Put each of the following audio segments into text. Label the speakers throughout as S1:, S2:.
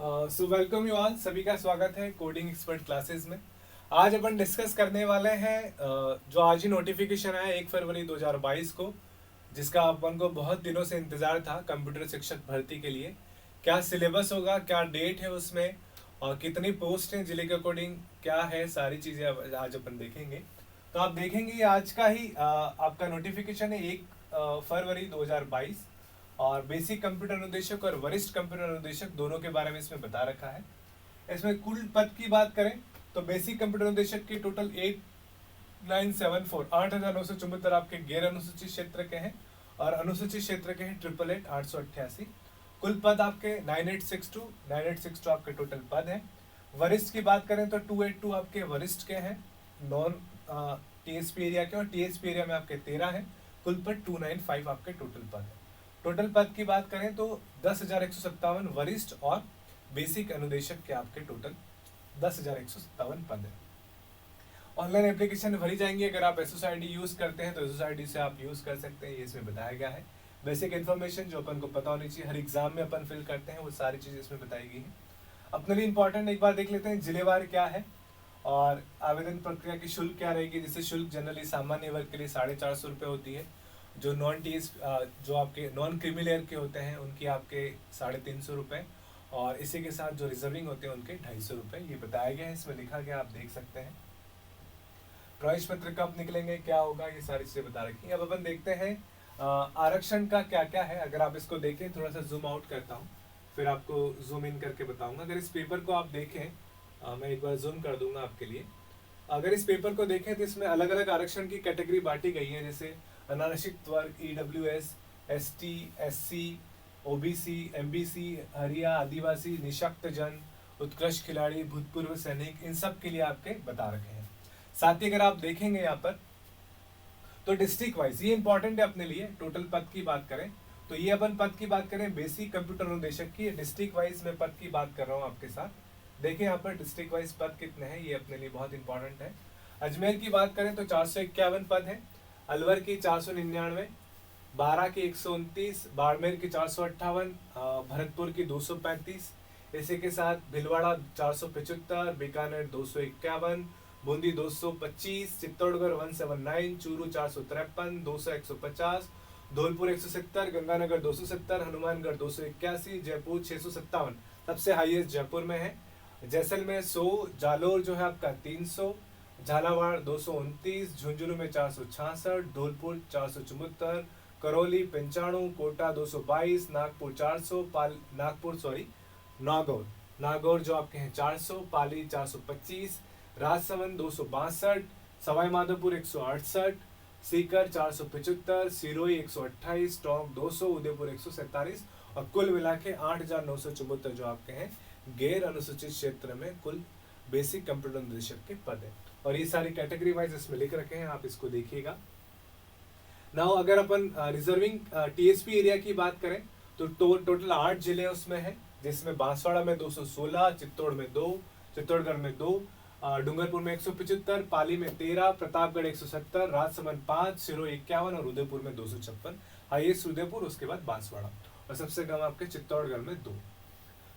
S1: So welcome you all, सभी का स्वागत है कोडिंग एक्सपर्ट क्लासेस में। आज अपन डिस्कस करने वाले हैं जो आज ही नोटिफिकेशन आया 1 फरवरी 2022 को, जिसका अपन को बहुत दिनों से इंतजार था कंप्यूटर शिक्षक भर्ती के लिए। क्या सिलेबस होगा, क्या डेट है उसमें, और कितनी पोस्ट हैं जिले के अकॉर्डिंग, क्या है, सारी चीज़ें आज अपन देखेंगे। तो आप देखेंगे ये आज का ही आपका नोटिफिकेशन है 1 फरवरी 2022, और बेसिक कंप्यूटर अनुदेशक और वरिष्ठ कंप्यूटर अनुदेशक दोनों के बारे में इसमें बता रखा है। इसमें कुल पद की बात करें तो बेसिक कंप्यूटर अनुदेशक के टोटल 8974 आपके गैर अनुसूचित क्षेत्र के हैं, और अनुसूचित क्षेत्र के हैं 888 कुल पद आपके 9862 आपके टोटल पद हैं। वरिष्ठ की बात करें तो 282 आपके वरिष्ठ के हैं नॉन टीएसपी एरिया के, और टीएसपी एरिया में आपके 13 हैं। कुल पद 295 आपके टोटल पद है। टोटल पद की बात करें तो 10,157 वरिष्ठ और बेसिक अनुदेशक के आपके टोटल 10,157 पद है। ऑनलाइन एप्लीकेशन भरी जाएंगी। अगर आप एसओसाईडी यूज करते हैं तो एसओसाईडी से आप यूज कर सकते हैं, ये इसमें बताया गया है। बेसिक इन्फॉर्मेशन जो अपन को पता होनी चाहिए, हर एग्जाम में अपन फिल करते हैं, वो सारी चीजें इसमें बताई गई है। अपने लिए इंपॉर्टेंट एक बार देख लेते हैं जिलेवार क्या है और आवेदन प्रक्रिया की शुल्क क्या रहेगी। जैसे शुल्क जनरली सामान्य वर्ग के लिए 450 रुपये होती है। जो नॉन टीएस जो आपके नॉन क्रीमी लेयर के होते हैं उनकी आपके 350 रुपये, और इसी के साथ जो रिजर्विंग होते हैं उनके 250 रुपये, ये बताया गया है, इसमें लिखा गया, आप देख सकते हैं। प्रवेश पत्र कब निकलेंगे, क्या होगा, ये सारी चीजें बता रखी है। अब अपन देखते हैं आरक्षण का क्या क्या है। अगर आप इसको देखें, थोड़ा सा जूम आउट करता हूँ, फिर आपको जूम इन करके बताऊंगा। अगर इस पेपर को आप देखें, मैं एक बार जूम कर दूंगा आपके लिए। अगर इस पेपर को देखें तो इसमें अलग अलग आरक्षण की कैटेगरी बांटी गई है, जैसे अनारक्षित वर्ग, EWS, ST, SC, OBC, MBC, हरिया, आदिवासी, निशक्त जन, उत्कृष्ट खिलाड़ी, भूतपूर्व सैनिक, इन सब के लिए आपके बता रखे हैं। साथ ही अगर आप देखेंगे यहाँ पर तो डिस्ट्रिक्ट वाइज, ये इंपॉर्टेंट है अपने लिए। टोटल पद की बात करें तो ये अपन पद की बात करें बेसिक कंप्यूटर अनुदेशक की, डिस्ट्रिक्ट वाइज में पद की बात कर रहा हूँ आपके साथ। देखिए यहाँ पर डिस्ट्रिक्ट वाइज पद कितने हैं, ये अपने लिए बहुत इंपॉर्टेंट है। अजमेर की बात करें तो 451 पद है, अलवर की 499, बारा की 129, बाड़मेर की 458, भरतपुर की 235, इसी के साथ भिलवाड़ा 475, बीकानेर 251, बूंदी 225, चित्तौड़गढ़ 179, चूरू 453, 150, धौलपुर 170, गंगानगर 270, हनुमानगढ़ 281, जयपुर 657, सबसे हाईएस्ट जयपुर में है। जैसलमेर 100, जालोर जो है आपका 300, झालावाड़ 229, झुंझुनू में 466, धौलपुर 474, करौली 95, कोटा 222, नागपुर 400, नागौर जो आपके हैं 400, पाली 425, राजसमंद 262, सवाई माधोपुर 168, सीकर 475, सिरोही 128, टोंक 200, उदयपुर 147, और कुल मिला के 8,974 जो आपके हैं गैर अनुसूचित क्षेत्र में कुल बेसिक कंप्यूटर अनुदेशक के पद है। और ये सारी कैटेगरी वाइज इसमें लिख रखे हैं, आप इसको देखिएगा। नाउ अगर अपन रिजर्विंग टीएसपी एरिया की बात करें तो टोटल 8 जिले उसमें है, जिसमें बांसवाड़ा में 216, चित्तौड़गढ़ में 2, डूंगरपुर में 175, पाली में 13, प्रतापगढ़ 170, राजसमंद 5, सिरोही 51 और उदयपुर में 256। हाईएस्ट उदयपुर, उसके बाद बांसवाड़ा, और सबसे कम आपके चित्तौड़गढ़ में 2।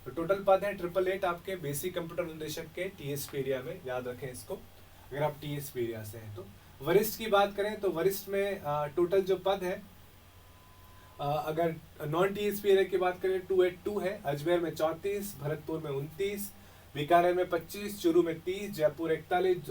S1: तो टोटल पद है 888 आपके बेसिक कंप्यूटर अनुदेशक के टीएसपी एरिया में, याद रखें इसको अगर आप टीएसपी एरिया से हैं तो। वरिष्ठ की बात करें तो वरिष्ठ में टोटल जो पद है, अगर नॉन टीएसपी एरिया की बात करें 282 है, अजमेर में 34, भरतपुर में 29, बीकानेर में 25, चूरू में 30, जयपुर 41,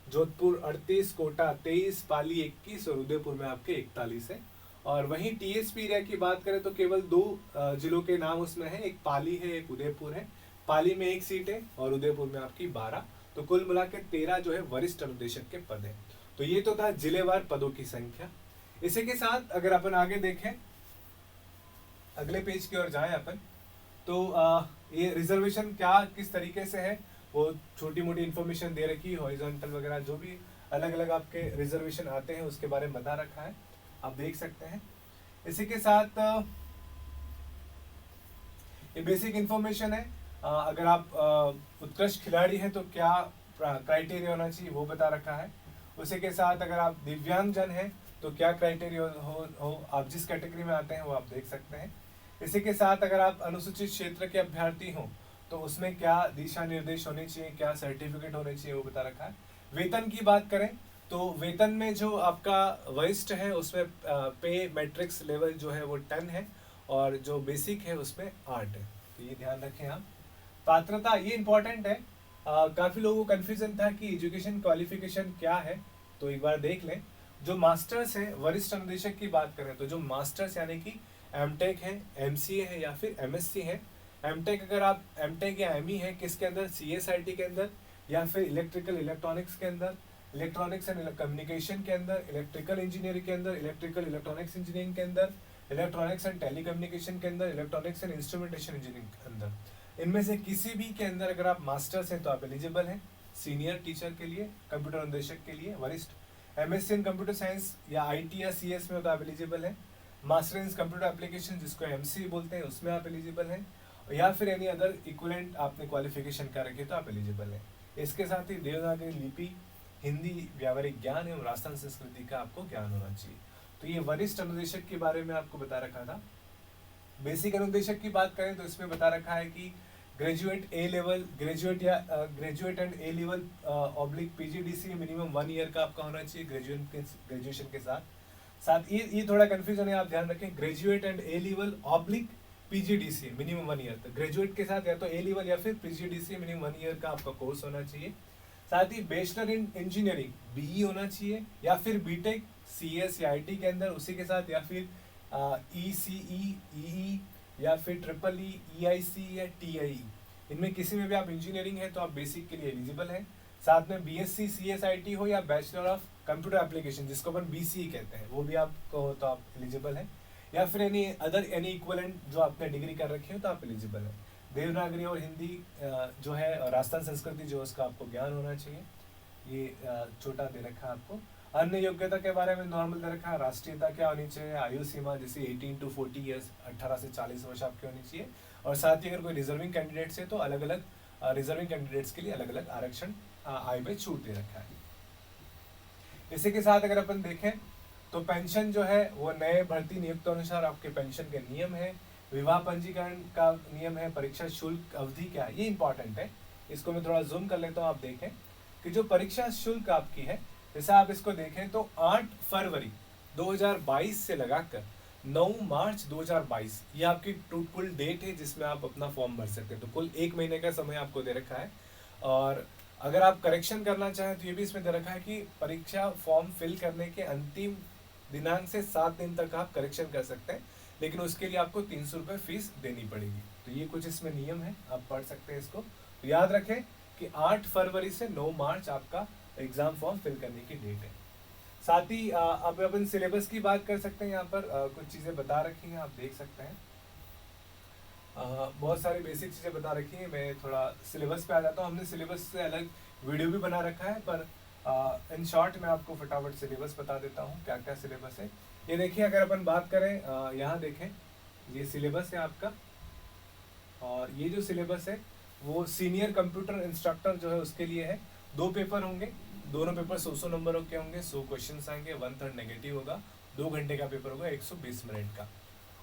S1: जोधपुर 38, कोटा 23, पाली 21 और उदयपुर में आपके 41 है। और वहीं टीएसपी एरिया की बात करें तो केवल 2 जिलों के नाम उसमें है, एक पाली है, एक उदयपुर है। पाली में 1 सीट है और उदयपुर में आपकी 12, तो कुल मिला के 13 जो है वरिष्ठ अनुदेशक के पद है। तो ये तो था जिलेवार पदों की संख्या। इसी के साथ अगर अपन आगे देखें, अगले पेज की ओर जाएं अपन, तो ये रिजर्वेशन क्या किस तरीके से है, वो छोटी मोटी इंफॉर्मेशन दे रखी है, हॉरिजॉन्टल वगैरह जो भी अलग अलग आपके रिजर्वेशन आते हैं उसके बारे में बता रखा है, आप देख सकते हैं। इसी के साथ ये बेसिक इंफॉर्मेशन है। अगर आप उत्कृष्ट खिलाड़ी हैं तो क्या क्राइटेरिया होना चाहिए वो बता रखा है। उसी के साथ अगर आप दिव्यांग जन हैं तो क्या क्राइटेरिया हो आप जिस कैटेगरी में आते हैं वो आप देख सकते हैं। इसी के साथ अगर आप अनुसूचित क्षेत्र के अभ्यर्थी हों तो उसमें क्या दिशा निर्देश होने चाहिए, क्या सर्टिफिकेट होने चाहिए, वो बता रखा है। वेतन की बात करें तो वेतन में जो आपका वरिष्ठ है उसमें पे मैट्रिक्स लेवल जो है वो 10 है, और जो बेसिक है उसमें 8 है, तो ये ध्यान रखें आप। पात्रता ये इंपॉर्टेंट है, काफी लोगों को कंफ्यूजन था कि एजुकेशन क्वालिफिकेशन क्या है, तो एक बार देख लें। जो मास्टर्स है, वरिष्ठ अनुदेशक की बात करें तो जो मास्टर्स यानी कि एमटेक है, एमसीए है या फिर एमएससी है। एमटेक अगर आप एमटेक या एमई है किसके अंदर, सीएसआईटी के अंदर, या फिर इलेक्ट्रिकल इलेक्ट्रॉनिक्स के अंदर, इलेक्ट्रॉनिक्स एंड कम्युनिकेशन के अंदर, इलेक्ट्रिकल इंजीनियरिंग के अंदर, इलेक्ट्रिकल इलेक्ट्रॉनिक्स इंजीनियरिंग के अंदर, इलेक्ट्रॉनिक्स एंड टेलीकम्युनिकेशन के अंदर, इलेक्ट्रॉनिक्स एंड इंस्ट्रूमेंटेशन इंजीनियरिंग के अंदर, इनमें से किसी भी के अंदर अगर आप मास्टर्स हैं तो आप एलिजिबल हैं सीनियर टीचर के लिए, कंप्यूटर अनुदेशक के लिए, वरिष्ठ। एमएससी इन कंप्यूटर साइंस या आईटी या सीएस में हो तो आप एलिजिबल हैं। मास्टर इन कंप्यूटर एप्लीकेशन जिसको एमसी बोलते हैं उसमें आप एलिजिबल हैं, या फिर एनी अदर इक्विवेलेंट आपने क्वालिफिकेशन कर रखी है तो आप एलिजिबल हैं। इसके साथ ही देवनागरी लिपि, हिंदी, व्यावहारिक ज्ञान एवं राजस्थान संस्कृति का आपको ज्ञान होना चाहिए। तो ये वरिष्ठ अनुदेशक के बारे में आपको बता रखा था। बेसिक अनुदेशक की बात करें तो इसमें बता रखा है कि ग्रेजुएट ए लेवल, ग्रेजुएट या graduate and A level oblique PGDC minimum 1 year का आपका होना चाहिए ग्रेजुएशन के साथ ये थोड़ा कंफ्यूजन है, आप ध्यान रखें। Graduate and A level oblique PGDC minimum 1 year, तो ग्रेजुएट के साथ या तो ए लेवल या फिर पीजीडीसी मिनिमम 1 ईयर का आपका कोर्स होना चाहिए। साथ ही बैचलर इन इंजीनियरिंग बीई होना चाहिए, या फिर बीटेक सीएस या आईटी के अंदर उसी के साथ, या फिर ईसीई, ईई, या फिर ट्रिपल ई, ईआईसी या टीआई, इनमें किसी में भी आप इंजीनियरिंग है तो आप बेसिक के लिए एलिजिबल हैं। साथ में बीएससी सीएसआईटी हो या बैचलर ऑफ कंप्यूटर एप्लीकेशन जिसको अपन बीसीई कहते हैं वो भी आपको हो तो आप एलिजिबल हैं, या फिर एनी अदर एनी इक्विवेलेंट जो आपने डिग्री कर रखी हो तो आप एलिजिबल हैं। देवनागरी और हिंदी जो है और राजस्थान संस्कृति जो उसका आपको ज्ञान होना चाहिए, ये छोटा दे रखा है आपको। अन्य योग्यता के बारे में नॉर्मल दे रखा है, राष्ट्रीयता क्या होनी चाहिए, आयु सीमा जैसे 18 to 40 ईयर्स, 18 से 40 वर्ष आपकी होनी चाहिए, और साथ ही अगर कोई रिजर्विंग कैंडिडेट्स है तो अलग अलग रिजर्विंग कैंडिडेट्स के लिए अलग अलग आरक्षण आय में छूट दे रखा है। इसी के साथ अगर अपन देखें तो पेंशन जो है वो नए भर्ती नियुक्तों अनुसार आपके पेंशन के नियम है, विवाह पंजीकरण का नियम है, परीक्षा शुल्क अवधि क्या है, ये इंपॉर्टेंट है। इसको मैं थोड़ा जूम कर लेता हूँ, आप देखें कि जो परीक्षा शुल्क आपकी है, जैसे आप इसको देखें तो 8 फरवरी 2022 से लगाकर 9 मार्च 2022 ये आपकी कुल डेट है जिसमें आप अपना फॉर्म भर सकते हैं। तो कुल 1 महीने का समय आपको दे रखा है, और अगर आप करेक्शन करना चाहें तो ये भी इसमें दे रखा है कि परीक्षा फॉर्म फिल करने के अंतिम दिनांक से 7 दिन तक आप करेक्शन कर सकते हैं, लेकिन उसके लिए आपको 300 रुपये फीस देनी पड़ेगी। तो ये कुछ इसमें नियम है, आप पढ़ सकते हैं इसको। तो याद रखें कि 8 फरवरी से 9 मार्च आपका एग्जाम फॉर्म फिल करने की डेट है। साथ ही अब अपन सिलेबस की बात कर सकते हैं, यहाँ पर कुछ चीज़ें बता रखी हैं, आप देख सकते हैं। बहुत सारी बेसिक चीज़ें बता रखी हैं। मैं थोड़ा सिलेबस पे आ जाता हूँ। हमने सिलेबस से अलग वीडियो भी बना रखा है, पर इन शॉर्ट मैं आपको फटाफट सिलेबस बता देता हूँ क्या क्या सिलेबस है। ये देखिए, अगर अपन बात करें यहाँ देखें, ये सिलेबस है आपका, और ये जो सिलेबस है वो सीनियर कंप्यूटर इंस्ट्रक्टर जो है उसके लिए है। 2 पेपर होंगे, दोनों पेपर 100 नंबरों के होंगे, 100 क्वेश्चन आएंगे, 1/3 नेगेटिव होगा, 2 घंटे का पेपर होगा, 120 मिनट का।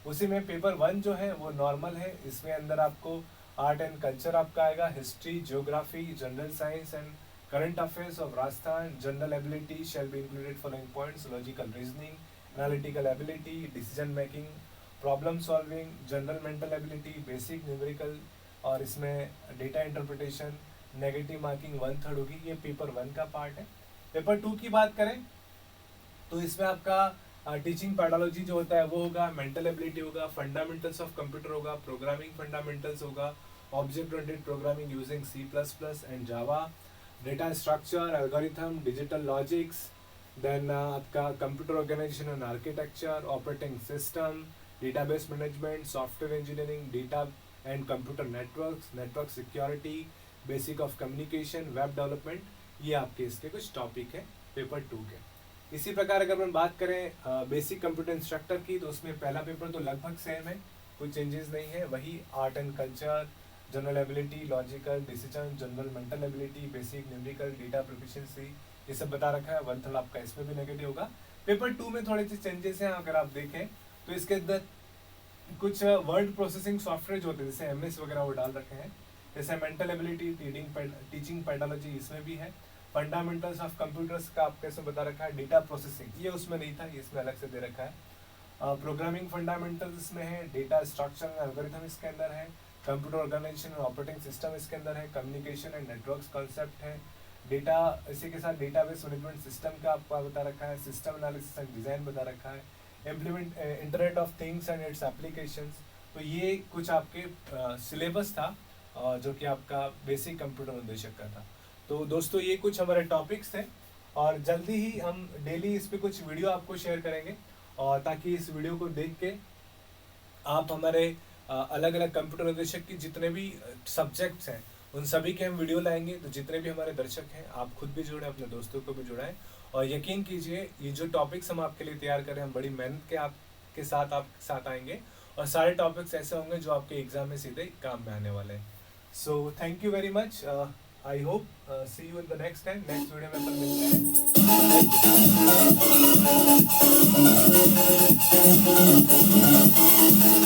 S1: उसी में पेपर 1 जो है वो नॉर्मल है, इसमें अंदर आपको आर्ट एंड कल्चर आपका आएगा, history, geography, general science and current affairs of Rajasthan, general ability shall be included following points, logical reasoning, analytical ability, decision making, problem solving, general mental ability, basic numerical, और इसमें data interpretation, negative marking 1/3 होगी। ये paper 1 का part है। Paper 2 की बात करें तो इसमें आपका टीचिंग पैडोलॉजी जो होता है वो होगा, मेंटल एबिलिटी होगा, फंडामेंटल्स ऑफ कंप्यूटर होगा, प्रोग्रामिंग फंडामेंटल्स होगा, object oriented programming using C++ and Java, data structure, algorithm, digital logics, then आपका computer organisation and architecture, operating system, database management, software engineering, data and computer networks, network security, basic of communication, web development, ये आपके इसके कुछ topic है paper 2 के। इसी प्रकार अगर हम बात करें बेसिक कंप्यूटर इंस्ट्रक्टर की, तो उसमें पहला पेपर तो लगभग सेम है, कोई चेंजेस नहीं है, वही art and culture, general ability, logical, decision, general mental ability, basic numerical, data proficiency, ये सब बता रखा है। 1/3 आपका इसमें भी नेगेटिव होगा। पेपर 2 में थोड़े से चेंजेस हैं, अगर आप देखें तो इसके अंदर कुछ वर्ड प्रोसेसिंग सॉफ्टवेयर जो होते हैं जैसे MS वगैरह वो डाल रखे हैं। जैसे मेंटल एबिलिटी, टीचिंग पेडोलॉजी इसमें भी है। फंडामेंटल्स ऑफ कंप्यूटर्स का आपको इसमें बता रखा है। डेटा प्रोसेसिंग ये उसमें नहीं था, ये इसमें अलग से दे रखा है। प्रोग्रामिंग फंडामेंटल्स इसमें है। डेटा स्ट्रक्चर एंड एल्गोरिथम इसके अंदर है। Computer organisation and operating system इसके अंदर है। कम्युनिकेशन एंड नेटवर्क्स कॉन्सेप्ट है। डेटा, इसी के साथ डेटाबेस मैनेजमेंट सिस्टम का आपको बता रखा है। सिस्टम एनालिसिस एंड डिज़ाइन बता रखा है। Implement internet of things and it's applications. तो ये कुछ आपके सिलेबस था जो कि आपका बेसिक कंप्यूटर अनुदेशक का था। तो दोस्तों ये कुछ हमारे टॉपिक्स थे और जल्दी ही हम डेली इस पे कुछ वीडियो आपको शेयर करेंगे, और ताकि इस वीडियो को देख के आप हमारे अलग अलग कंप्यूटर अनुदेशक की जितने भी सब्जेक्ट्स हैं उन सभी के हम वीडियो लाएंगे। तो जितने भी हमारे दर्शक हैं आप खुद भी जुड़ें, अपने दोस्तों को भी जुड़ाएं, और यकीन कीजिए ये जो टॉपिक्स हम आपके लिए तैयार करें हम बड़ी मेहनत के आपके साथ आएंगे, और सारे टॉपिक्स ऐसे होंगे जो आपके एग्जाम में सीधे काम में आने वाले हैं। So thank you very much. I hope see you in the next time. Next video में अपन मिलते हैं।